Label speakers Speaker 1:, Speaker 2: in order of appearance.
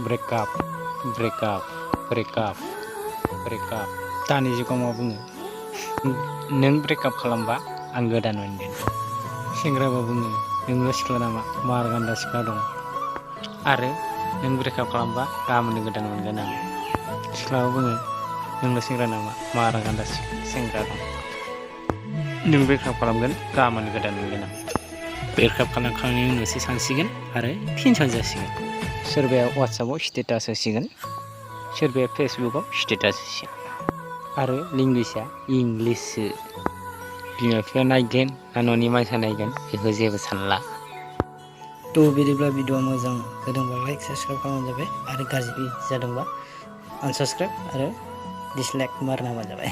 Speaker 1: Breakup दानि जुगाव मा बुङो नों ब्रेकआप खालामबा आं गोदान मोनगोन सेंग्राबा बुङो नोंल' सिख्ला नामा मार गान्दा सिख्ला दं आरो नों ब्रेकआप खालामबा गाबोननो गोदान मोनगोन आं सिख्लाबा बुङो नोंल' सेंग्रा नामा मार गान्दा सेंग्रा दं नों ब्रेकआप खालामगोन गाबोन गोदान मोनगोन आं ब्रेकआप खालामखांनायनि उनावसो सानसिगोन आरो टेनसन जासिगोन सोरबाया वाट्सएपआव स्टेटास होसिगोन सोरबाया फेसबुकआव स्टेटास होसिगोन आरो लेंगुवेजआ इंलिससो बिमा बिफाया नायगोन ना न'नि मानसिया नायगोन बेखौ जेबो सानला थ' बिदिब्ला भिडिअआ मोजां जादोंबा लाइक साबस्क्राइब खालामबानो जाबाय आरो गाज्रि जादोंबा आनसाबस्क्राइब आरो डिसलाइक मारना होबानो जाबाय।